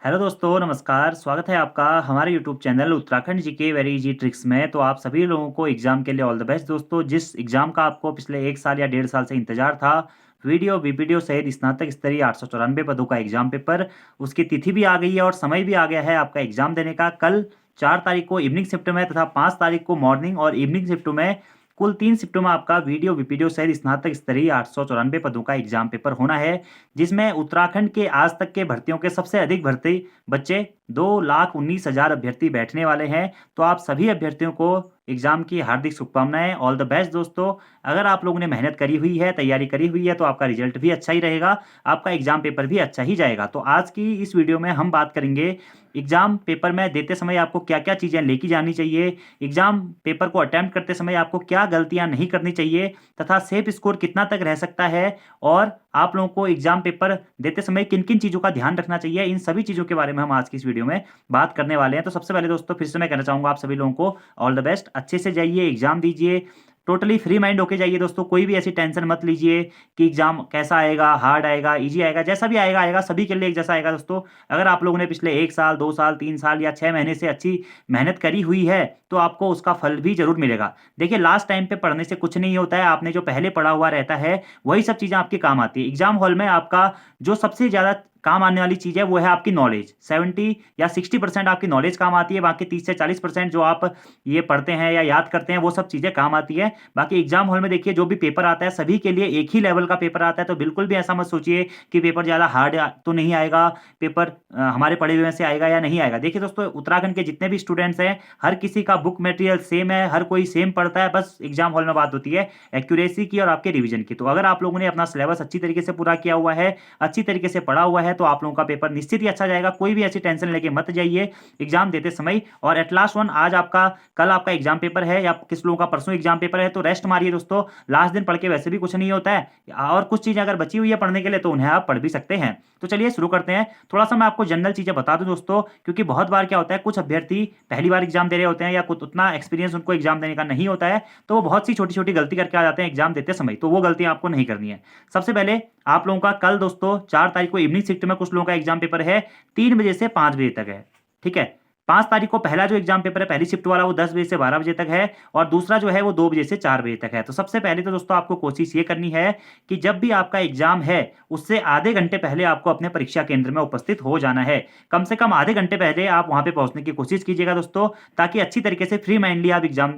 Hello दोस्तों, नमस्कार। स्वागत है आपका हमारे YouTube channel Uttarakhand GK very easy tricks में। तो आप सभी लोगों को एग्ज़ाम के लिए ऑल द बेस्ट दोस्तों। जिस एग्ज़ाम का आपको पिछले 1 साल या 1.5 साल से इंतजार था, वीडियो, वीपीडीओ सहित स्नातक स्तरीय 894 पदों का एग्ज़ाम पेपर, उसकी तिथि भी आ गई है और समय भी आ गया है आपका एग्ज़ाम देने का। कल 4 तारीख को इवनिंग शिफ्ट में तथा 5 तारीख को मॉर्निंग और इवनिंग शिफ्ट में कुल 3 शिफ्टों में आपका वीडियो, वीपीडीओ सहित स्नातक स्तरीय 894 पदों का एग्ज़ाम पेपर होना है, जिसमें उत्तराखंड के आज तक के भर्तियों के सबसे अधिक भर्ती बच्चे 2,19,000 अभ्यर्थी बैठने वाले हैं। तो आप सभी अभ्यर्थियों को एग्ज़ाम की हार्दिक शुभकामनाएं। ऑल द बेस्ट दोस्तों। अगर आप लोगों ने मेहनत करी हुई है, तैयारी करी हुई है, तो आपका रिजल्ट भी अच्छा ही रहेगा, आपका एग्ज़ाम पेपर भी अच्छा ही जाएगा। तो आज की इस वीडियो में हम बात करेंगे एग्ज़ाम पेपर में देते समय आपको क्या-क्या चीज़ें लेके जानी चाहिए, एग्ज़ाम पेपर को अटेम्प्ट करते समय आपको क्या गलतियाँ नहीं करनी चाहिए तथा सेफ स्कोर कितना तक रह सकता है, और आप लोगों को एग्ज़ाम पेपर देते समय किन-किन चीज़ों का ध्यान रखना चाहिए, इन सभी चीज़ों के बारे में हम आज की इस वीडियो में बात करने वाले हैं। तो सबसे पहले दोस्तों फिर से मैं कहना चाहूँगा आप सभी लोगों को ऑल द बेस्ट। अच्छे से जाइए, एग्ज़ाम दीजिए, टोटली फ्री माइंड होके जाइए दोस्तों। कोई भी ऐसी टेंशन मत लीजिए कि एग्ज़ाम कैसा आएगा, हार्ड आएगा, ईज़ी आएगा, जैसा भी आएगा, सभी के लिए एक जैसा आएगा दोस्तों। अगर आप लोगों ने पिछले 1 साल, 2 साल, 3 साल या 6 महीने से अच्छी मेहनत करी हुई है, तो आपको उसका फल भी ज़रूर मिलेगा। देखिए, लास्ट टाइम पे पढ़ने से कुछ नहीं होता है, आपने जो पहले पढ़ा हुआ रहता है, वही सब चीज़ें आपके काम आती है। एग्ज़ाम हॉल में आपका जो सबसे ज़्यादा काम आने वाली चीज़ है वो है आपकी नॉलेज। 70 या 60% आपकी नॉलेज काम आती है, बाकी 30 से 40% जो आप ये पढ़ते हैं या याद करते हैं वो सब चीज़ें काम आती है। बाकी एग्जाम हॉल में देखिए जो भी पेपर आता है सभी के लिए एक ही लेवल का पेपर आता है, तो बिल्कुल भी ऐसा मत सोचिए कि पेपर ज़्यादा हार्ड तो नहीं आएगा, पेपर हमारे पढ़े हुए से आएगा या नहीं आएगा। देखिए दोस्तों, उत्तराखंड के जितने भी स्टूडेंट्स हैं, हर किसी का बुक मटेरियल सेम है, हर कोई सेम पढ़ता है, बस एग्जाम हॉल में बात होती है एक्यूरेसी की और आपके रिविजन की। तो अगर आप लोगों ने अपना सिलेबस अच्छी तरीके से पूरा किया हुआ है, अच्छी तरीके से पढ़ा हुआ है, तो आप लोगों का पेपर निश्चित ही अच्छा जाएगा। कोई भी ऐसी टेंशन लेके मत जाइए एग्जाम देते समय। और एट लास्ट वन, आज आपका कल आपका एग्जाम पेपर है या किस लोगों का परसों एग्जाम पेपर है, तो रेस्ट मारिए दोस्तों। लास्ट दिन पढ़ के वैसे भी कुछ नहीं होता है, और कुछ चीजें अगर बची हुई है पढ़ने के लिए तो उन्हें आप पढ़ भी सकते हैं। तो चलिए शुरू करते हैं। थोड़ा सा मैं आपको जनरल चीजें बता दूं दोस्तों, क्योंकि बहुत बार क्या होता है, कुछ अभ्यर्थी पहली बार एग्जाम दे रहे होते हैं या कुछ उतना एक्सपीरियंस उनको एग्जाम देने का नहीं होता है, तो वो बहुत सी छोटी छोटी गलती करके आ जाते हैं एग्जाम देते समय। तो वो गलतियां आपको नहीं करनी है। सबसे पहले आप लोगों का कल दोस्तों 4 तारीख को इवनिंग शिफ्ट में कुछ लोगों का एग्जाम पेपर है, 3 बजे से 5 बजे तक है। ठीक है। 5 तारीख को पहला जो एग्जाम पेपर है, पहली शिफ्ट वाला, वो 10 बजे से 12 बजे तक है, और दूसरा जो है वो 2 बजे से 4 बजे तक है। तो सबसे पहले तो दोस्तों आपको कोशिश ये करनी है कि जब भी आपका एग्जाम है उससे आधे घंटे पहले आपको अपने परीक्षा केंद्र में उपस्थित हो जाना है। कम से कम आधे घंटे पहले आप वहां पे पहुंचने की कोशिश कीजिएगा दोस्तों, ताकि अच्छी तरीके से फ्री माइंडली आप एग्जाम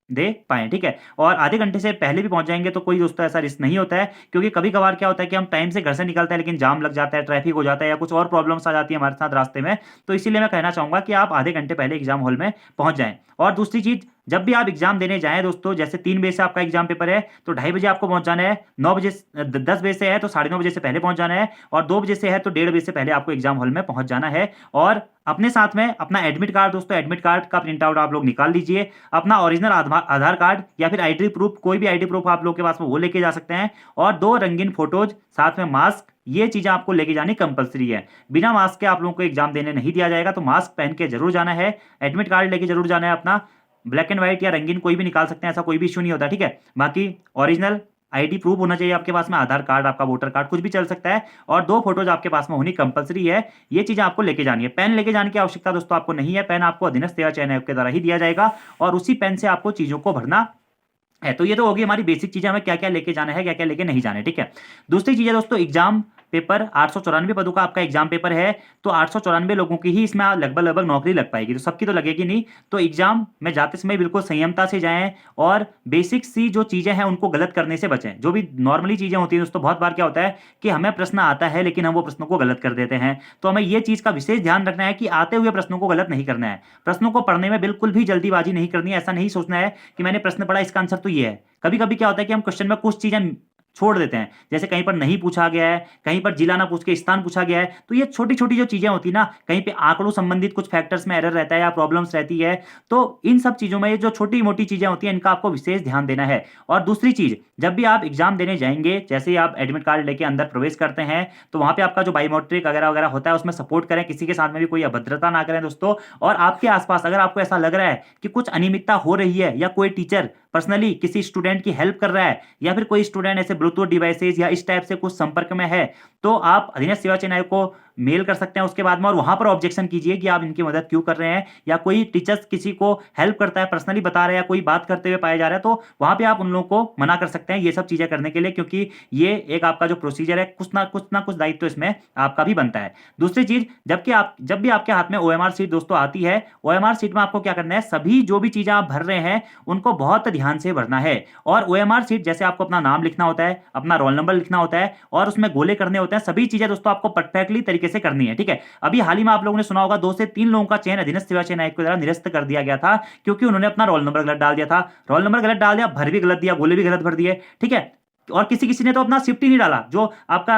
दे पाएँ। ठीक है। और आधे घंटे से पहले भी पहुंच जाएंगे तो कोई दोस्तों ऐसा रिस्क नहीं होता है, क्योंकि कभी कभार क्या होता है कि हम टाइम से घर से निकलते हैं लेकिन जाम लग जाता है, ट्रैफिक हो जाता है, या कुछ और प्रॉब्लम्स आ जाती है हमारे साथ रास्ते में। तो इसीलिए मैं कहना चाहूंगा कि आप आधे घंटे पहले एग्जाम हॉल में पहुंच जाएं। और दूसरी चीज, जब भी आप एग्जाम देने जाएं दोस्तों, जैसे 3 बजे से आपका एग्जाम पेपर है तो 2:30 बजे आपको पहुंच जाना है, 9 बजे 10 बजे से है तो 9:30 बजे से पहले पहुंच जाना है, और 2 बजे से है तो 1:30 बजे से पहले आपको एग्जाम हॉल में पहुंच जाना है। और अपने साथ में अपना एडमिट कार्ड दोस्तों, एडमिट कार्ड का प्रिंट आउट आप लोग निकाल लीजिए, अपना ओरिजिनल आधार कार्ड या फिर आईडी प्रूफ, कोई भी आईडी प्रूफ आप लोग के पास में वो लेके जा सकते हैं, और 2 रंगीन फोटोज, साथ में मास्क, ये चीजें आपको लेके जानी कंपलसरी है। बिना मास्क के आप लोगों को एग्जाम देने नहीं दिया जाएगा, तो मास्क पहन के जरूर जाना है, एडमिट कार्ड लेके जरूर जाना है अपना, ब्लैक एंड व्हाइट या रंगीन कोई भी निकाल सकते हैं, ऐसा कोई भी इशू नहीं होता। ठीक है। बाकी ओरिजिनल आईडी प्रूफ होना चाहिए आपके पास में, आधार कार्ड, आपका वोटर कार्ड, कुछ भी चल सकता है, और 2 फोटोज आपके पास में होनी कंपलसरी है। ये चीजें आपको लेके जानी है। पेन लेके जाने की आवश्यकता दोस्तों आपको नहीं है, पेन आपको अधीनस्थ सेवा चयन आयोग के द्वारा ही दिया जाएगा, और उसी पेन से आपको चीजों को भरना है। तो ये तो होगी हमारी बेसिक चीजें, हमें क्या क्या लेके जाना है, क्या क्या लेके नहीं जाना है। ठीक है। दूसरी चीज है दोस्तों, एग्जाम पेपर 894 पदों का आपका एग्जाम पेपर है, तो 894 लोगों की ही इसमें लगभग नौकरी लग पाएगी, तो सबकी तो लगेगी नहीं। तो एग्जाम में जाते समय बिल्कुल संयमता से जाएं, और बेसिक सी जो चीजें हैं उनको गलत करने से बचें। जो भी नॉर्मली चीजें होती हैं दोस्तों, बहुत बार क्या होता है कि हमें प्रश्न आता है लेकिन हम वो प्रश्नों को गलत कर देते हैं, तो हमें ये चीज का विशेष ध्यान रखना है कि आते हुए प्रश्नों को गलत नहीं करना है। प्रश्नों को पढ़ने में बिल्कुल भी जल्दीबाजी नहीं करनी है। ऐसा नहीं सोचना है कि मैंने प्रश्न पढ़ा, इसका आंसर तो ये है। कभी कभी क्या होता है कि हम क्वेश्चन में कुछ चीजें छोड़ देते हैं, जैसे कहीं पर नहीं पूछा गया है, कहीं पर जिला ना पूछ के स्थान पूछा गया है, तो ये छोटी छोटी जो चीजें होती ना, कहीं पे आंकड़ों संबंधित कुछ फैक्टर्स में एरर रहता है या प्रॉब्लम्स रहती है, तो इन सब चीजों में ये जो छोटी मोटी चीजें होती हैं इनका आपको विशेष ध्यान देना है। और दूसरी चीज, जब भी आप एग्जाम देने जाएंगे, जैसे ही आप एडमिट कार्ड लेके अंदर प्रवेश करते हैं, तो वहां पे आपका जो बायोमेट्रिक वगैरह वगैरह होता है उसमें सपोर्ट करें, किसी के साथ में भी कोई अभद्रता ना करें दोस्तों। और आपके आसपास अगर आपको ऐसा लग रहा है कि कुछ अनियमितता हो रही है, या कोई टीचर पर्सनली किसी स्टूडेंट की हेल्प कर रहा है, या फिर कोई स्टूडेंट ऐसे ब्लूटूथ डिवाइसेज या इस टाइप से कुछ संपर्क में है, तो आप अधीनस्थ सेवा चयन आयोग को मेल कर सकते हैं उसके बाद में, और वहां पर ऑब्जेक्शन कीजिए कि आप इनकी मदद क्यों कर रहे हैं, या कोई टीचर्स किसी को हेल्प करता है, पर्सनली बता रहे हैं, या कोई बात करते हुए पाया जा रहा है, तो वहां पे आप उन लोगों को मना कर सकते हैं ये सब चीजें करने के लिए, क्योंकि ये एक आपका जो प्रोसीजर है, कुछ ना कुछ दायित्व तो इसमें आपका भी बनता है। दूसरी चीज, जब भी आपके हाथ में ओएमआर सीट दोस्तों आती है, ओएमआर सीट में आपको क्या करना है, सभी जो भी चीजें आप भर रहे हैं उनको बहुत ध्यान से भरना है। और ओएमआर सीट जैसे आपको अपना नाम लिखना होता है, अपना रोल नंबर लिखना होता है, और उसमें गोले करने होते हैं, सभी चीजें दोस्तों आपको परफेक्टली तरीके से करनी है, ठीक है। अभी हाल ही में आप लोगों ने सुना होगा 2 से 3 लोगों का चयन अधीनस्थ सेवा चयन आयोग के द्वारा निरस्त कर दिया गया था, क्योंकि उन्होंने अपना रोल नंबर गलत डाल दिया था। रोल नंबर गलत डाल दिया, भर भी गलत दिया, गोले भी गलत भर दिए, ठीक है। और किसी किसी ने तो अपना शिफ्ट ही नहीं डाला, जो आपका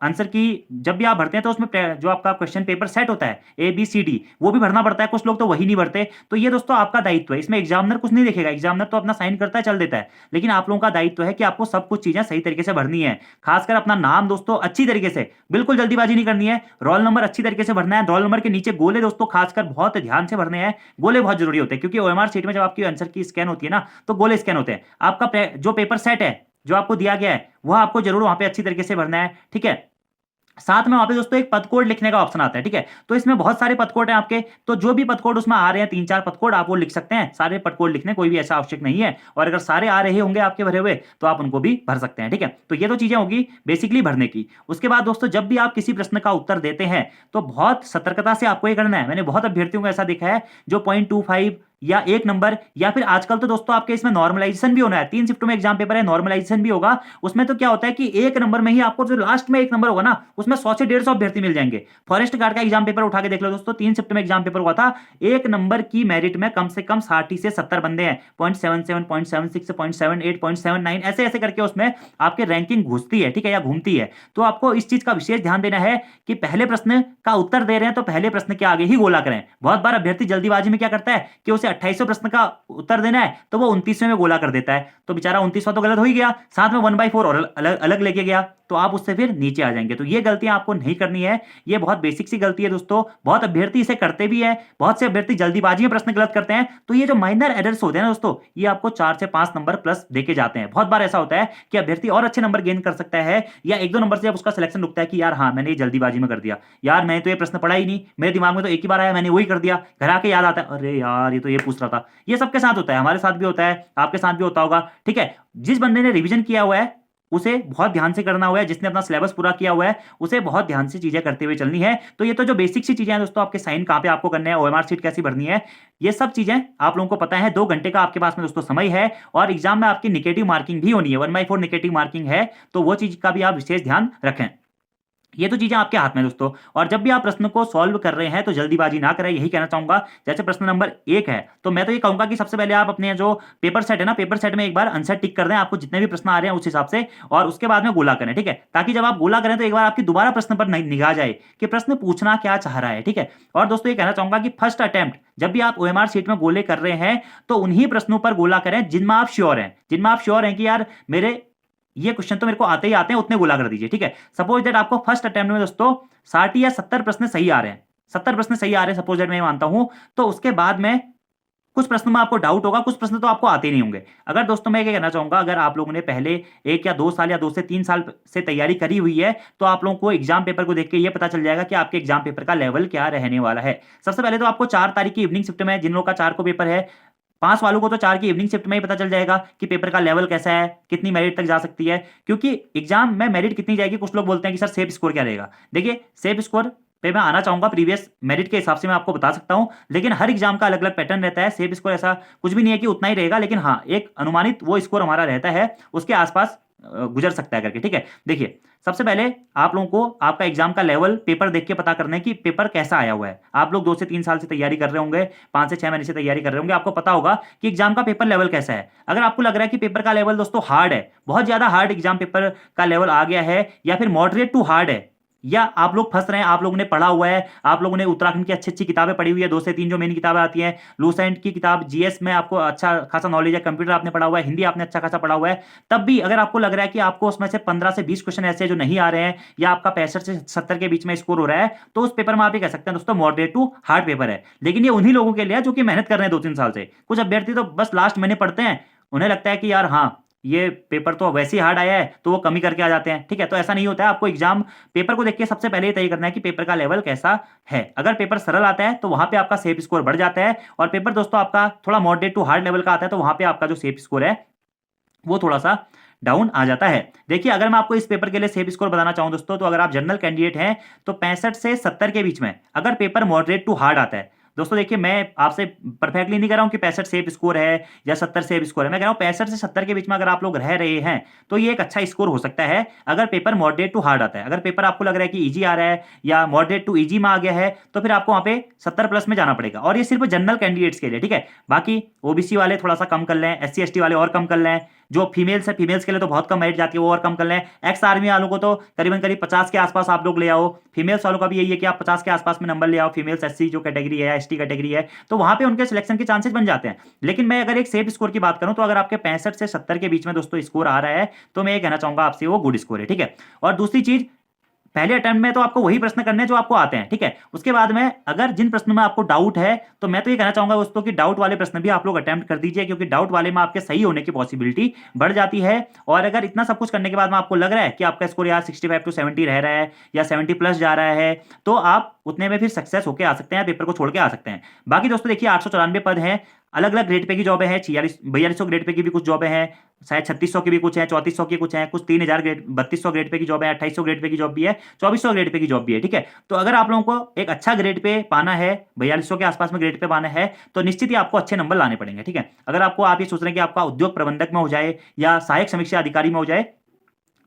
आंसर की जब भी आप भरते हैं तो उसमें जो आपका क्वेश्चन पेपर सेट होता है ABCD, वो भी भरना पड़ता है, कुछ लोग तो वही नहीं भरते। तो ये दोस्तों आपका दायित्व है, इसमें एग्जामिनर कुछ नहीं देखेगा, एग्जामिनर तो अपना साइन करता है, चल देता है, लेकिन आप लोगों का दायित्व है कि आपको सब कुछ चीजें सही तरीके से भरनी है। खासकर अपना नाम दोस्तों अच्छी तरीके से, बिल्कुल जल्दीबाजी नहीं करनी है। रोल नंबर अच्छी तरीके से भरना है, रोल नंबर के नीचे गोले दोस्तों खासकर बहुत ध्यान से भरने हैं, गोले बहुत जरूरी होते हैं, क्योंकि ओएमआर सीट में जब आपकी आंसर की स्कैन होती है ना, तो गोले स्कैन होते हैं। आपका जो पेपर सेट है जो आपको दिया गया है वह आपको जरूर वहां पे अच्छी तरीके से भरना है, ठीक है। साथ में वहां पे दोस्तों एक पद कोड लिखने का ऑप्शन आता है, ठीक है। तो इसमें बहुत सारे पद कोड हैं आपके, तो जो भी पद कोड उसमें आ रहे हैं 3-4 पद कोड आप वो लिख सकते हैं, सारे पद कोड लिखने कोई भी ऐसा आवश्यक नहीं है, और अगर सारे आ रहे होंगे आपके भरे हुए तो आप उनको भी भर सकते हैं, ठीक है। तो ये तो चीजें होगी बेसिकली भरने की। उसके बाद दोस्तों जब भी आप किसी प्रश्न का उत्तर देते हैं तो बहुत सतर्कता से आपको ये करना है। मैंने बहुत अभ्यर्थियों को ऐसा देखा है जो 0.25 या 1 नंबर, या फिर आजकल तो दोस्तों आपके इसमें नॉर्मलाइजेशन भी होना है, 3 शिफ्टों में एग्जाम पेपर है, नॉर्मलाइजेशन भी होगा। उसमें तो क्या होता है कि 1 नंबर में ही आपको जो लास्ट में 1 नंबर होगा ना, उसमें 100 से 150 अभ्यर्थी मिल जाएंगे। फॉरेस्ट गार्ड का एग्जाम पेपर उठा के देख लो दोस्तों, 3 शिफ्ट में एग्जाम पेपर हुआ था, 1 नंबर की मेरिट में कम से कम 60 से 70 बंदे हैं, 0.77, 0.76, 0.78, 0.79, ऐसे ऐसे करके उसमें आपके रैंकिंग घुसती है, ठीक है, या घूमती है। तो आपको इस चीज का विशेष ध्यान देना है कि पहले प्रश्न का उत्तर दे रहे हैं तो पहले प्रश्न के आगे ही गोला करें। बहुत बार अभ्यर्थी जल्दीबाजी में क्या करता है कि उसे 28वें प्रश्न का उत्तर देना है तो वो 29वें में गोला कर देता है, तो बेचारा 29वां तो गलत हो ही गया, साथ में 1/4 और अलग अलग लेके गया, तो आप उससे फिर नीचे आ जाएंगे। तो ये गलतियां आपको नहीं करनी है, ये बहुत बेसिक सी गलती है दोस्तों, बहुत अभ्यर्थी इसे करते भी है, बहुत से अभ्यर्थी जल्दीबाजी में प्रश्न गलत करते हैं। तो ये जो माइनर एरर्स होते हैं ना दोस्तों, ये आपको 4 से 5 नंबर प्लस देके जाते हैं। बहुत बार ऐसा होता है कि अभ्यर्थी और अच्छे नंबर गेन कर सकता है, या 1-2 नंबर से जब उसका सिलेक्शन रुकता है कि यार हाँ मैंने ये जल्दीबाजी में कर दिया, यार मैंने तो ये प्रश्न पढ़ा ही नहीं, मेरे दिमाग में तो एक ही बार आया, मैंने वही कर दिया, घर आके याद आता है अरे यार ये तो ये पूछ रहा था। ये सबके साथ होता है, हमारे साथ भी होता है, आपके साथ भी होता होगा, ठीक है। जिस बंदे ने रिवीजन किया हुआ है उसे बहुत ध्यान से करना हुआ है, जिसने अपना सिलेबस पूरा किया हुआ है उसे बहुत ध्यान से चीजें करते हुए चलनी है। तो ये तो जो बेसिक सी चीजें हैं दोस्तों, आपके साइन कहां पे आपको करने हैं, ओएमआर शीट कैसी भरनी है, ये सब चीजें आप लोगों को पता है। 2 घंटे का आपके पास में दोस्तों समय है, और एग्जाम में आपकी निगेटिव मार्किंग भी होनी है, 1/4 निगेटिव मार्किंग है, तो वो चीज का भी आप विशेष ध्यान रखें। ये तो चीजें आपके हाथ में दोस्तों। और जब भी आप प्रश्न को सॉल्व कर रहे हैं तो जल्दीबाजी ना करें, यही कहना चाहूंगा। जैसे प्रश्न नंबर 1 है तो मैं तो ये कहूंगा कि सबसे पहले आप अपने जो पेपर सेट है ना, पेपर सेट में एक बार आंसर टिक कर दें, आपको जितने भी प्रश्न आ रहे हैं उस हिसाब से, और उसके बाद में गोला करें, ठीक है, ताकि जब आप गोला करें तो एक बार आपकी दोबारा प्रश्न पर निगाह जाए कि प्रश्न पूछना क्या चाह रहा है, ठीक है। और दोस्तों ये कहना चाहूंगा कि फर्स्ट अटेम्प्ट जब भी आप ओएमआर शीट में गोले कर रहे हैं तो उन्हीं प्रश्नों पर गोला करें जिनमें आप श्योर हैं, कि यार मेरे ये क्वेश्चन तो मेरे को आते ही आते हैं, उतने गोला कर दीजिए, ठीक है। सपोज दैट आपको फर्स्ट अटेम्प्ट में दोस्तों 60 या 70 प्रश्न सही आ रहे हैं, 70 प्रश्न सही आ रहे हैं, सपोज दैट मैं मानता हूं, तो उसके बाद में कुछ प्रश्न में आपको डाउट होगा, कुछ प्रश्न तो आपको आते ही नहीं होंगे। अगर दोस्तों मैं क्या कहना चाहूंगा, अगर आप लोगों ने पहले 1 या 2 साल या 2 से 3 साल से तैयारी करी हुई है तो आप लोगों को एग्जाम पेपर को देख के ये पता चल जाएगा कि आपके एग्जाम पेपर का लेवल क्या रहने वाला है। सबसे पहले तो आपको 4 तारीख की इवनिंग शिफ्ट में, जिन लोगों का 4 को पेपर है, 5 वालों को तो 4 की इवनिंग शिफ्ट में ही पता चल जाएगा कि पेपर का लेवल कैसा है, कितनी मेरिट तक जा सकती है, क्योंकि एग्जाम में मेरिट कितनी जाएगी। कुछ लोग बोलते हैं कि सर सेफ स्कोर क्या रहेगा। देखिए सेफ स्कोर पे मैं आना चाहूंगा, प्रीवियस मेरिट के हिसाब से मैं आपको बता सकता हूं, लेकिन हर एग्जाम का अलग अलग पैटर्न रहता है। सेफ स्कोर ऐसा कुछ भी नहीं है कि उतना ही रहेगा, लेकिन हाँ एक अनुमानित वो स्कोर हमारा रहता है, उसके आसपास गुजर सकता है करके, ठीक है। देखिए सबसे पहले आप लोगों को आपका एग्जाम का लेवल पेपर देख के पता करना है कि पेपर कैसा आया हुआ है। आप लोग 2 से 3 साल से तैयारी कर रहे होंगे, 5 से 6 महीने से तैयारी कर रहे होंगे, आपको पता होगा कि एग्जाम का पेपर लेवल कैसा है। अगर आपको लग रहा है कि पेपर का लेवल दोस्तों हार्ड है, बहुत ज्यादा हार्ड एग्जाम पेपर का लेवल आ गया है, या फिर मॉडरेट टू हार्ड है, या आप लोग फंस रहे हैं, आप लोगों ने पढ़ा हुआ है, आप लोगों ने उत्तराखंड की अच्छी अच्छी किताबें पढ़ी हुई है, 2 से 3 जो मेन किताबें आती हैं, लूसेंट की किताब, जीएस में आपको अच्छा खासा नॉलेज है, कंप्यूटर आपने पढ़ा हुआ है, हिंदी आपने अच्छा खासा पढ़ा हुआ है, तब भी अगर आपको लग रहा है कि आपको उसमें से 15 से 20 क्वेश्चन ऐसे जो नहीं आ रहे हैं, या आपका 65 से 70 के बीच में स्कोर हो रहा है, तो उस पेपर में आप ये कह सकते हैं दोस्तों मॉडरेट टू हार्ड पेपर है। लेकिन ये उन्हीं लोगों के लिए जो कि मेहनत कर रहे हैं 2-3 साल से। कुछ अभ्यर्थी तो बस लास्ट महीने पढ़ते हैं, उन्हें लगता है कि यार हाँ ये पेपर तो वैसे ही हार्ड आया है, तो वो कमी करके आ जाते हैं, ठीक है। तो ऐसा नहीं होता है, आपको एग्जाम पेपर को देख के सबसे पहले ये तय करना है कि पेपर का लेवल कैसा है। अगर पेपर सरल आता है तो वहां पे आपका सेफ स्कोर बढ़ जाता है, और पेपर दोस्तों आपका थोड़ा मॉडरेट टू हार्ड लेवल का आता है तो वहां पे आपका जो सेफ स्कोर है वो थोड़ा सा डाउन आ जाता है। देखिए, अगर मैं आपको इस पेपर के लिए सेफ स्कोर बताना चाहूं दोस्तों, तो अगर आप जनरल कैंडिडेट हैं तो 65 से 70 के बीच में अगर पेपर मॉडरेट टू हार्ड आता है, दोस्तों देखिए मैं आपसे परफेक्टली नहीं कह रहा हूं कि 65 सेफ स्कोर है या 70 सेफ स्कोर है, मैं कह रहा हूं 65 से 70 के बीच में अगर आप लोग रह रहे हैं तो ये एक अच्छा स्कोर हो सकता है अगर पेपर मॉडरेट टू हार्ड आता है। अगर पेपर आपको लग रहा है कि इजी आ रहा है या मॉडरेट टू इजी में आ गया है तो फिर आपको वहां पे 70 प्लस में जाना पड़ेगा, और ये सिर्फ जनरल कैंडिडेट्स के लिए, ठीक है। बाकी ओबीसी वाले थोड़ा सा कम कर लें, एससी एसटी वाले और कम कर लें, जो फीमेल्स है फीमेल्स के लिए तो बहुत कम मेरिट जाती है वो और कम कर लें, एक्स आर्मी वालों को तो करीबन करीब 50 के आसपास आप लोग ले आओ, फीमेल्स वालों का भी यही है कि आप 50 के आसपास में नंबर ले आओ, फीमेल्स एससी जो कैटेगरी है, एसटी कैटेगरी है, तो वहां पे उनके सिलेक्शन के चांसेस बन जाते हैं। लेकिन मैं अगर एक सेफ स्कोर की बात करूं तो अगर आपके 65 से 70 के बीच में दोस्तों स्कोर आ रहा है तो मैं ये कहना चाहूंगा आपसे वो गुड स्कोर है, ठीक है। और दूसरी चीज, पहले अटेम्प्ट में तो आपको वही प्रश्न करने हैं जो आपको आते हैं, ठीक है। उसके बाद में अगर जिन प्रश्नों में आपको डाउट है तो मैं तो ये कहना चाहूंगा दोस्तों कि डाउट वाले प्रश्न भी आप लोग अटेम्प्ट कर दीजिए, क्योंकि डाउट वाले में आपके सही होने की पॉसिबिलिटी बढ़ जाती है। और अगर इतना सब कुछ करने के बाद में आपको लग रहा है कि आपका स्कोर यार 65 टू 70 रह रहा है या 70 प्लस जा रहा है, तो आप उतने में फिर सक्सेस होकर आ सकते हैं, पेपर को छोड़ के आ सकते हैं। बाकी दोस्तों देखिए 894 पद हैं, अलग अलग ग्रेड पे की जॉबें हैं, 4200 ग्रेड पे की भी कुछ जॉबें हैं, शायद 3600 की भी कुछ है, 3400 की कुछ है, कुछ 3000 ग्रेड 3200 ग्रेड पे की जॉब है, 2800 ग्रेड पे की जॉब भी है, 2400 ग्रेड पे की जॉब भी है, ठीक है। तो अगर आप लोगों को एक अच्छा ग्रेड पे पाना है, 4200 के आसपास में ग्रेड पे पाना है, तो निश्चित ही आपको अच्छे नंबर लाने पड़ेंगे, ठीक है। अगर आपको आप ये सोच रहे हैं कि आपका उद्योग प्रबंधक में हो जाए या सहायक समीक्षा अधिकारी में हो जाए,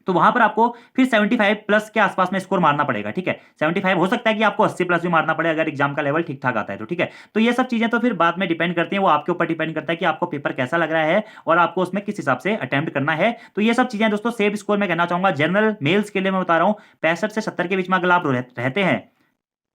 तो वहां पर आपको फिर 75 प्लस के आसपास में स्कोर मारना पड़ेगा, ठीक है। 75 हो सकता है कि आपको 80 प्लस भी मारना पड़े अगर एग्जाम का लेवल ठीक ठाक आता है तो, ठीक है। तो ये सब चीजें तो फिर बाद में डिपेंड करती हैं, वो आपके ऊपर डिपेंड करता है कि आपको पेपर कैसा लग रहा है और आपको उसमें किस हिसाब से अटेम्प्ट करना है। तो ये सब चीजें दोस्तों सेफ स्कोर में कहना चाहूंगा जनरल मेल्स के लिए मैं बता रहा हूं, 65 से 70 के बीच में अगर आप रहते हैं,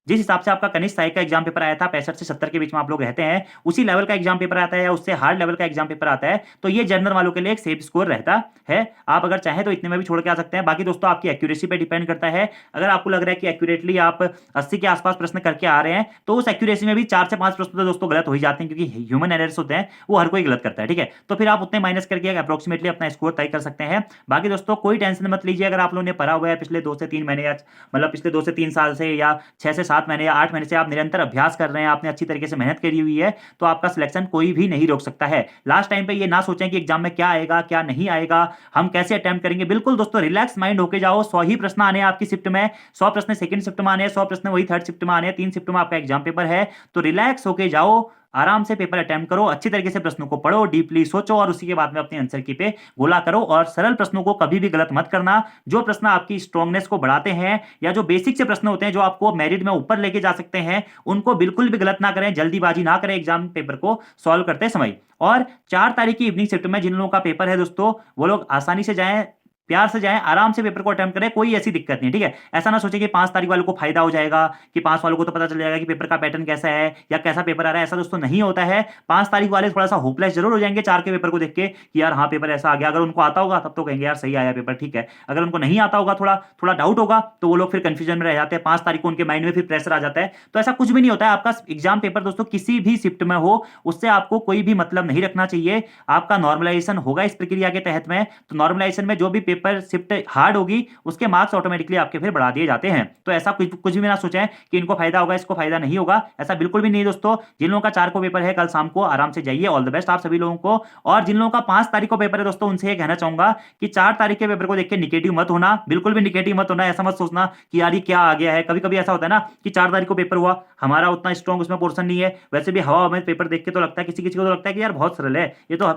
जिस हिसाब से आपका कनिष्ठ सहायक का एग्जाम पेपर आया था 65 से 70 के बीच में आप लोग रहते हैं, उसी लेवल का एग्जाम पेपर आता है या उससे हार्ड लेवल का एग्जाम पेपर आता है, तो ये जनरल वालों के लिए एक सेफ स्कोर रहता है। आप अगर चाहें तो इतने में भी छोड़ के आ सकते हैं। बाकी दोस्तों आपकी एक्यूरेसी पे डिपेंड करता है, अगर आपको लग रहा है कि एक्यूरेटली आप 80 के आसपास प्रश्न करके आ रहे हैं तो उस एक्यूरेसी में भी 4 से 5 प्रश्न तो दोस्तों गलत हो ही जाते हैं, क्योंकि ह्यूमन एरर्स होते हैं, वो हर कोई गलत करता है, ठीक है। तो फिर आप उतने माइनस करके अप्रोक्सीमेटली अपना स्कोर तय कर सकते हैं। बाकी दोस्तों कोई टेंशन मत लीजिए, अगर आप लोगों ने पढ़ा हुआ है पिछले 2 से 3 महीने या मतलब पिछले 2 से 3 साल से या 6 से 7 महीने या 8 महीने से आप निरंतर अभ्यास कर रहे हैं, आपने अच्छी तरीके से मेहनत करी हुई है, तो आपका सिलेक्शन कोई भी नहीं रोक सकता है। लास्ट टाइम पे ये ना सोचें कि एग्जाम में क्या आएगा क्या नहीं आएगा, हम कैसे अटेम्प्ट करेंगे। बिल्कुल दोस्तों रिलैक्स माइंड होके जाओ, 100 ही प्रश्न आने हैं आपकी शिफ्ट में, 100 प्रश्न सेकंड शिफ्ट में आने हैं, 100 प्रश्न वही थर्ड शिफ्ट में आने हैं, 3 शिफ्ट में आपका एग्जाम पेपर है। तो रिलैक्स होके जाओ, आराम से पेपर अटेम्प्ट करो, अच्छी तरीके से प्रश्नों को पढ़ो, डीपली सोचो और उसी के बाद में अपने आंसर की पे गोला करो। और सरल प्रश्नों को कभी भी गलत मत करना। जो प्रश्न आपकी स्ट्रांगनेस को बढ़ाते हैं या जो बेसिक से प्रश्न होते हैं जो आपको मेरिट में ऊपर लेके जा सकते हैं, उनको बिल्कुल भी गलत ना करें, जल्दीबाजी ना करें एग्जाम पेपर को सॉल्व करते समय। और 4 तारीख की इवनिंग शिफ्ट में जिन लोगों का पेपर है दोस्तों, वो लोग आसानी से जाएं, प्यार से जाएं, आराम से पेपर को अटेम्प्ट करें, कोई ऐसी दिक्कत नहीं, ठीक है। ऐसा ना सोचे कि 5 तारीख वालों को फायदा हो जाएगा, कि 5 वालों को तो पता चल जाएगा कि पेपर का पैटर्न कैसा है या कैसा पेपर आ रहा है। ऐसा दोस्तों नहीं होता है। 5 तारीख वाले थोड़ा सा होपलेस जरूर हो जाएंगे 4 के पेपर को देख के कि यार हाँ पेपर ऐसा आ गया। अगर उनको आता होगा तब तो कहेंगे यार सही आया पेपर, ठीक है। अगर उनको नहीं आता होगा, थोड़ा थोड़ा डाउट होगा, तो वो लोग फिर कंफ्यूजन में रह जाते हैं। 5 तारीख को उनके माइंड में फिर प्रेशर आ जाता है। तो ऐसा कुछ भी नहीं होता है। आपका एग्जाम पेपर दोस्तों किसी भी शिफ्ट में हो, उससे आपको कोई भी मतलब नहीं रखना चाहिए। आपका नॉर्मलाइजेशन होगा इस प्रक्रिया के तहत में, तो नॉर्मलाइजेशन में जो भी पेपर शिफ्ट हार्ड होगी उसके मार्क्स ऑटोमेटिकली आपके फिर बढ़ा दिए जाते हैं। तो ऐसा कुछ भी ना सोचें कि इनको फायदा होगा इसको फायदा नहीं होगा, ऐसा बिल्कुल भी नहीं दोस्तों। जिन लोगों का 4 को पेपर है कल शाम को आराम से जाइए, ऑल द बेस्ट आप सभी लोगों को। और जिन लोगों का 5 तारीख को पेपर है दोस्तों, उनसे ये कहना चाहूंगा कि 4 तारीख के पेपर को देख के निगेटिव मत होना, बिल्कुल भी निगेटिव मत होना। ऐसा मत सोचना कि यार ये क्या आ गया है। कभी कभी ऐसा होता है ना कि 4 तारीख को पेपर हुआ, हमारा उतना स्ट्रॉन्ग उसमें पोर्शन नहीं है, वैसे भी हवा में पेपर देख के तो लगता है, किसी किसी को तो लगता है कि यार बहुत सरल है, ये तो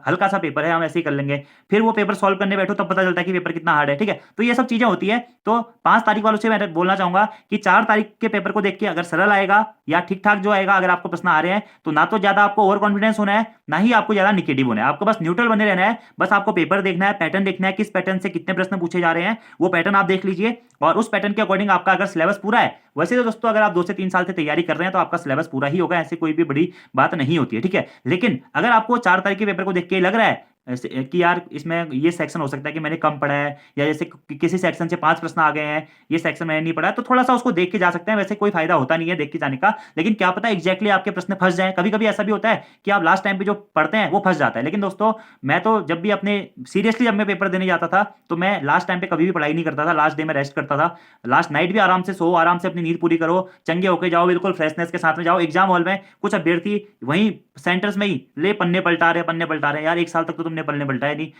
हल्का सा पेपर है, हम ऐसे ही कर लेंगे। फिर वो पेपर सॉल्व करने बैठो तब पता चलता है कि पेपर कितना हार्ड है, ठीक है। तो ये सब चीजें होती है। तो 5 तारीख वालों से मैं बोलना चाहूंगा कि 4 तारीख के पेपर को देख के अगर सरल आएगा या ठीक ठाक जो आएगा, अगर आपको प्रश्न आ रहे हैं, तो ना तो ज्यादा आपको ओवर कॉन्फिडेंस होना है, ना ही आपको ज्यादा निगेटिव होना है। आपको बस न्यूट्रल बने रहना है। बस आपको पेपर देखना है, पैटर्न देखना है, किस पैटर्न से कितने प्रश्न पूछे जा रहे हैं, वो पैटर्न आप देख लीजिए। और उस पैटर्न के अकॉर्डिंग आपका अगर सिलेबस पूरा है, वैसे तो दोस्तों अगर आप 2 से 3 साल से तैयारी कर रहे हैं तो आपका सिलेबस पूरा ही होगा, ऐसी कोई भी बड़ी बात नहीं होती है, ठीक है। लेकिन अगर आपको 4 तारीख के पेपर को देख के लग रहा है कि यार इसमें ये सेक्शन हो सकता है कि मैंने कम पढ़ा है, या जैसे किसी सेक्शन से 5 प्रश्न आ गए हैं, ये सेक्शन मैंने नहीं पढ़ा है, तो थोड़ा-सा उसको देख के जा सकते हैं। वैसे कोई फ़ायदा होता नहीं है देख के जाने का, लेकिन क्या पता एग्ज़ैक्टली आपके प्रश्न फँस जाएँ। कभी-कभी ऐसा भी होता है कि आप लास्ट टाइम पे जो पढ़ते हैं वो फँस जाता है। लेकिन दोस्तों मैं तो जब भी अपने सीरियसली जब मैं पेपर देने जाता था, तो मैं लास्ट टाइम पे कभी भी पढ़ाई नहीं करता था। लास्ट डे में रेस्ट करता था। लास्ट नाइट भी आराम से सो, आराम से अपनी नींद पूरी करो, चंगे होके जाओ, बिल्कुल फ्रेशनेस के साथ में जाओ। एग्ज़ाम हॉल में कुछ अभ्यर्थी वहीं सेंटर्स में ही ले पन्ने पलटा रहे हैं। यार 1 साल तक तो तुमने पन्ने पलटाए नहीं।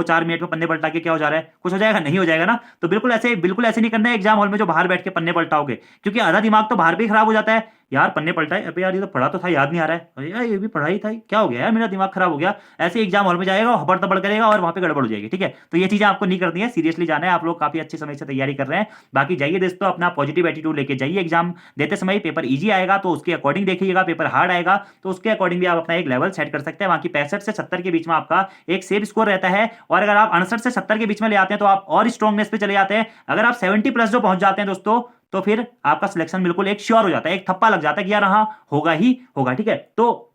4 मिनट में पन्ने पलटा के क्या हो जा रहा है? कुछ हो जाएगा? नहीं हो जाएगा ना। तो बिल्कुल ऐसे नहीं करना है एग्ज़ाम हॉल में जो बाहर बैठ के पन्ने पलटाओगे, क्योंकि आधा दिमाग तो बाहर पे ही खराब हो जाता है। यार पन्ने पलटाए, अबे यार ये तो पढ़ा तो था, याद नहीं आ रहा है। अरे यार ये भी पढ़ा ही था, क्या हो गया यार, मेरा दिमाग खराब हो गया। ऐसे एग्ज़ाम हॉल में जाएगा, हबड़-तबड़ करेगा और वहाँ पे गड़बड़ हो जाएगी, ठीक है? तो ये चीज़ें आपको नहीं करनी है, सीरियसली जाना है। आप लोग काफ़ी अच्छे समय से तैयारी कर रहे हैं। बाकी जाइए दोस्तों, अपना पॉजिटिव एटीट्यूड लेके जाइए। एग्ज़ाम देते समय पेपर ईज़ी आएगा तो उसके अकॉर्डिंग देखिएगा, पेपर हार्ड आएगा तो उसके अकॉर्डिंग भी आप अपना एक लेवल सेट कर सकते हैं। बाकी 65 से 70 के बीच में आपका एक सेफ स्कोर रहता है, और अगर आप 69 से 70 के बीच में ले आते हैं तो आप और स्ट्रांगनेस पे चले जाते हैं। अगर आप 70 प्लस जो पहुंच जाते हैं दोस्तों, तो फिर आपका सिलेक्शन बिल्कुल एक श्योर हो जाता है, एक थप्पा लग जाता है कि यार हाँ होगा ही होगा, ठीक है? तो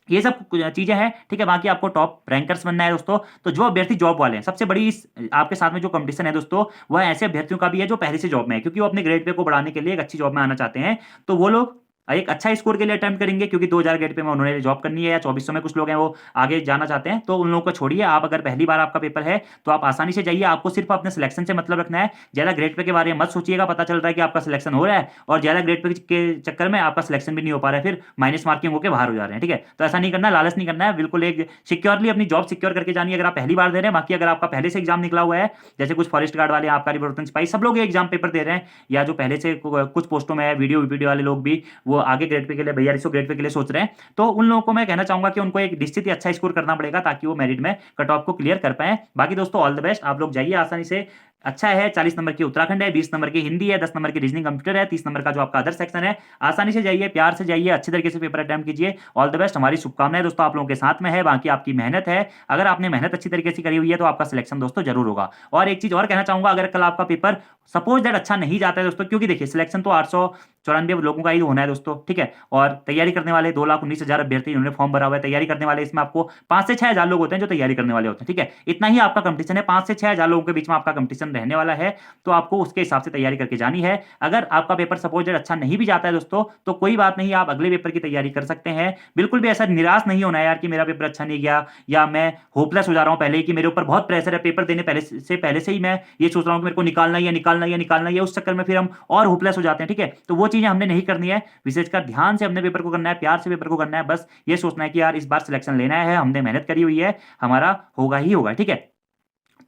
ये सब चीजें हैं, ठीक है? बाकी आपको टॉप रैंकर्स बनना है दोस्तों। तो जो अभ्यर्थी जॉब वाले हैं, सबसे बड़ी इस आपके साथ में जो कंपटीशन है दोस्तों, वह ऐसे अभ्यर्थियों का भी है जो पहले से जॉब में है, क्योंकि वो अपने ग्रेड पे को बढ़ाने के लिए एक अच्छी जॉब में आना चाहते हैं। तो वो लोग एक अच्छा स्कोर के लिए अटेम्प्ट करेंगे, क्योंकि 2000 ग्रेड पे में उन्होंने जॉब करनी है, या 2400 में कुछ लोग हैं वो आगे जाना चाहते हैं। तो उन लोगों को छोड़िए। आप अगर पहली बार आपका पेपर है तो आप आसानी से जाइए। आपको सिर्फ अपने सिलेक्शन से मतलब रखना है। ज्यादा ग्रेड पे के बारे में मत सोचिएगा। पता चल रहा है कि आपका सिलेक्शन हो रहा है और ज्यादा ग्रेड पे के चक्कर में आपका सिलेक्शन भी नहीं हो पा रहा है, फिर माइनस मार्किंग होकर बाहर हो जा रहे हैं, ठीक है? तो ऐसा नहीं करना, लालच नहीं करना है। बिल्कुल एक सिक्योरली अपनी जॉब सिक्योर करके जानी है, अगर आप पहली बार दे रहे हैं। बाकी अगर आपका पहले से एग्जाम निकला हुआ है, जैसे कुछ फॉरेस्ट गार्ड वाले, आबकारी परिवर्तन सिपाही, सब लोग एग्जाम पेपर दे रहे हैं, या जो पहले से कुछ पोस्टों में है, वीडियो वाले लोग भी वो आगे ग्रेड पे के लिए 4200 ग्रेड पे के लिए सोच रहे हैं, तो उन लोगों को मैं कहना चाहूंगा कि उनको एक निश्चित ही अच्छा स्कोर करना पड़ेगा, ताकि वो मेरिट में कट ऑफ को क्लियर कर पाए। बाकी दोस्तों ऑल द बेस्ट। आप लोग जाइए आसानी से। अच्छा है, 40 नंबर की उत्तराखंड है, 20 नंबर की हिंदी है, 10 नंबर की रीजनिंग कंप्यूटर है, 30 नंबर का जो आपका अदर सेक्शन है। आसानी से जाइए, प्यार से जाइए, अच्छे तरीके से पेपर अटेम्प्ट कीजिए। All the best. हमारी शुभकामनाएं दोस्तों आप लोगों के साथ में है। बाकी आपकी मेहनत है, अगर आपने मेहनत अच्छी तरीके से करी हुई है तो आपका सिलेक्शन दोस्तों जरूर होगा। और एक चीज और कहना चाहूंगा, अगर कल आपका पेपर सपोज दैट अच्छा नहीं जाता है दोस्तों, क्योंकि देखिए सिलेक्शन तो 894 लोगों का ही होना है दोस्तों, ठीक है? और तैयारी करने वाले 2,19,000 अभ्यर्थी इन्होंने फॉर्म भरा हुआ है। तैयारी करने वाले इसमें आपको 5 से 6,000 लोग होते हैं जो तैयारी करने वाले होते हैं, ठीक है? इतना ही आपका कंपटीशन है, 5 से 6,000 लोगों के बीच में आपका कंपटीशन रहने वाला है। तो आपको उसके हिसाब से तैयारी करके जानी है। अगर आपका पेपर सपोज दैट अच्छा नहीं भी जाता है दोस्तों, तो कोई बात नहीं, आप अगले पेपर की तैयारी कर सकते हैं। बिल्कुल भी ऐसा निराश नहीं होना है यार कि मेरा पेपर अच्छा नहीं गया, या मैं होपलेस हो जा रहा हूं पहले ही कि मेरे ऊपर बहुत प्रेशर है, पेपर देने पहले से ही मैं ये सोच रहा हूं कि मेरे को निकालना ही है, निकालना ही है, निकालना ही है। उस चक्कर में फिर हम और होपलेस हो जाते हैं, ठीक है? तो वो चीजें हमने नहीं करनी है। विशेषकर ध्यान से हमने पेपर को करना है, प्यार से पेपर को करना है। बस ये सोचना है कि यार इस बार सिलेक्शन लेना है, हमने मेहनत करी हुई है, हमारा होगा ही होगा, ठीक है?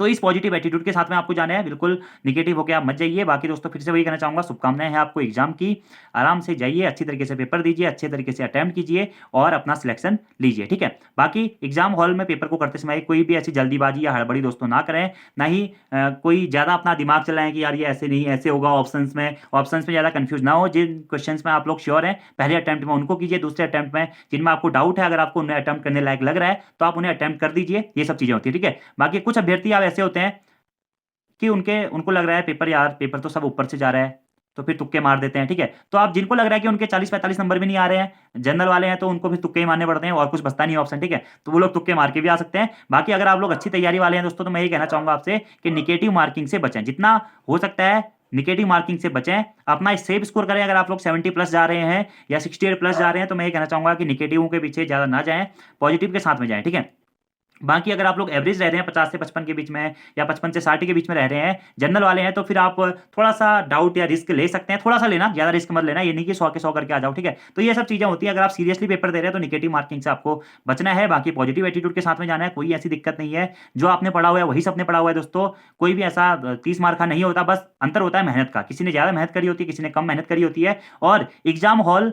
तो इस पॉजिटिव एटीट्यूड के साथ में आपको जाना है, बिल्कुल निगेटिव होकर आप मत जाइए। बाकी दोस्तों फिर से वही कहना चाहूंगा, शुभकामनाएं हैं आपको एग्जाम की। आराम से जाइए, अच्छी तरीके से पेपर दीजिए, अच्छे तरीके से अटेम्प्ट कीजिए और अपना सिलेक्शन लीजिए, ठीक है? बाकी एग्जाम हॉल में पेपर को करते समय कोई भी ऐसी जल्दीबाजी या हड़बड़ी दोस्तों ना करें, ना ही कोई ज्यादा अपना दिमाग चलाएं कि यार ये ऐसे नहीं ऐसे होगा। ऑप्शंस में ज्यादा कंफ्यूज ना हो। जिन क्वेश्चंस में आप लोग श्योर हैं पहले अटेम्प्ट में उनको कीजिए, दूसरे अटेम्प्ट में जिनमें आपको डाउट है, अगर आपको उन्हें अटेम्प्ट करने लायक लग रहा है तो आप उन्हें अटेम्प्ट कर दीजिए। ये सब चीजें होती है, ठीक है? बाकी कुछ अभ्यर्थी आप ऐसे होते हैं कि उनको लग रहा है पेपर तो सब ऊपर से जा रहा है, तो फिर तुक्के मार देते हैं, ठीक है? तो आप जिनको लग रहा है कि उनके 40-45 नंबर भी नहीं आ रहे हैं, जनरल वाले हैं, तो उनको फिर तुक्के ही मारने पड़ते हैं और कुछ बचता नहीं ऑप्शन, ठीक है? तो वो लोग तुक्के मार के भी आ सकते हैं। बाकी अगर आप लोग अच्छी तैयारी वाले हैं दोस्तों, तो मैं ये कहना चाहूंगा आपसे कि निगेटिव मार्किंग से बचें, जितना हो सकता है निगेटिव मार्किंग से बचें। अपना सेफ स्कोर करें। अगर आप लोग 70 प्लस जा रहे हैं या 68 प्लस जा रहे हैं, तो मैं ये कहना चाहूंगा कि निगेटिव के पीछे ज्यादा ना जाएं, पॉजिटिव के साथ में जाएं, ठीक है? बाकी अगर आप लोग एवरेज रह रहे हैं 50 से 55 के बीच में, या 55 से 60 के बीच में रह रहे हैं, जनरल वाले हैं, तो फिर आप थोड़ा सा डाउट या रिस्क ले सकते हैं। थोड़ा सा लेना, ज्यादा रिस्क मत लेना। ये नहीं कि 100 के 100 करके आ जाओ, ठीक है? तो ये सब चीजें होती है। अगर आप सीरियसली पेपर दे रहे हैं तो निगेटिव मार्किंग से आपको बचना है। बाकी पॉजिटिव एटीट्यूड के साथ में जाना है, कोई ऐसी दिक्कत नहीं है। जो आपने पढ़ा हुआ है वही सबने पढ़ा हुआ है दोस्तों। कोई भी ऐसा 30 मार्क का नहीं होता, बस अंतर होता है मेहनत का। किसी ने ज्यादा मेहनत करी होती है, किसी ने कम मेहनत करी होती है। और एग्जाम हॉल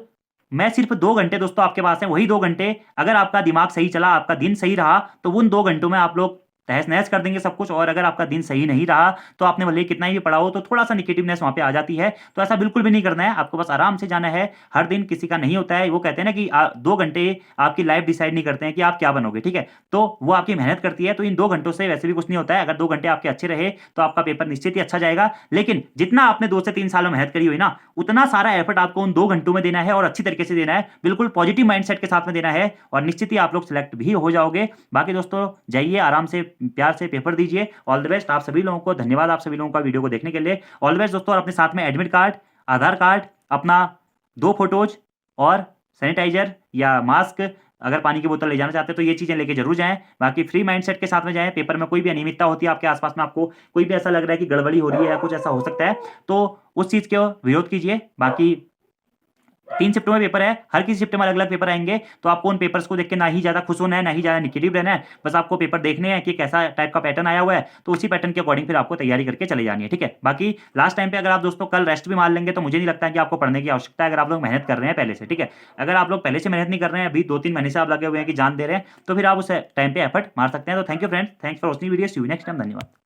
मैं सिर्फ 2 घंटे दोस्तों आपके पास है, वही 2 घंटे अगर आपका दिमाग सही चला, आपका दिन सही रहा, तो उन 2 घंटों में आप लोग तहस नहस कर देंगे सब कुछ। और अगर आपका दिन सही नहीं रहा तो आपने भले कितना ही पढ़ा हो तो थोड़ा सा निगेटिवनेस वहां पे आ जाती है। तो ऐसा बिल्कुल भी नहीं करना है, आपको बस आराम से जाना है। हर दिन किसी का नहीं होता है। वो कहते हैं ना कि 2 घंटे आपकी लाइफ डिसाइड नहीं करते हैं कि आप क्या बनोगे, ठीक है। तो वो आपकी मेहनत करती है। तो इन 2 घंटों से वैसे भी कुछ नहीं होता है। अगर 2 घंटे आपके अच्छे रहे तो आपका पेपर निश्चित ही अच्छा जाएगा। लेकिन जितना आपने 2 से 3 साल में मेहनत करी हुई ना, उतना सारा एफर्ट आपको उन 2 घंटों में देना है और अच्छी तरीके से देना है, बिल्कुल पॉजिटिव माइंडसेट के साथ में देना है, और निश्चित ही आप लोग सिलेक्ट भी हो जाओगे। बाकी दोस्तों जाइए आराम से प्यार से पेपर दीजिए। ऑल द बेस्ट आप सभी लोगों को। धन्यवाद आप सभी लोगों का वीडियो को देखने के लिए। ऑल द बेस्ट दोस्तों। और अपने साथ में एडमिट कार्ड, आधार कार्ड, अपना 2 फोटोज और सैनिटाइजर या मास्क, अगर पानी की बोतल ले जाना चाहते हैं तो ये चीजें लेके जरूर जाएं। बाकी फ्री माइंडसेट के साथ में जाएं। पेपर में कोई भी अनियमितता होती है आपके आसपास में, आपको कोई भी ऐसा लग रहा है कि गड़बड़ी हो रही है या कुछ ऐसा हो सकता है, तो उस चीज के विरोध कीजिए। बाकी 3 शिफ्टों में पेपर है, हर किसी शिफ्ट में अलग अलग पेपर आएंगे। तो आपको उन पेपर्स को देख के ना ही ज्यादा खुश होना है, ना ही ज्यादा निगेटिव रहना है। बस आपको पेपर देखने हैं कि कैसा टाइप का पैटर्न आया हुआ है, तो उसी पैटर्न के अकॉर्डिंग फिर आपको तैयारी करके चले जानी है, ठीक है। बाकी लास्ट टाइम पे अगर आप दोस्तों कल रेस्ट भी मार लेंगे तो मुझे नहीं लगता है कि आपको पढ़ने की आवश्यकता है, अगर आप लोग मेहनत कर रहे हैं पहले से, ठीक है। अगर आप लोग पहले से मेहनत नहीं कर रहे हैं, अभी 2-3 महीने से आप लगे हुए हैं कि जान दे रहे हैं, तो फिर आप उस टाइम पे एफर्ट मार सकते हैं। तो thank you friends, thanks for watching video. See you next time. धन्यवाद।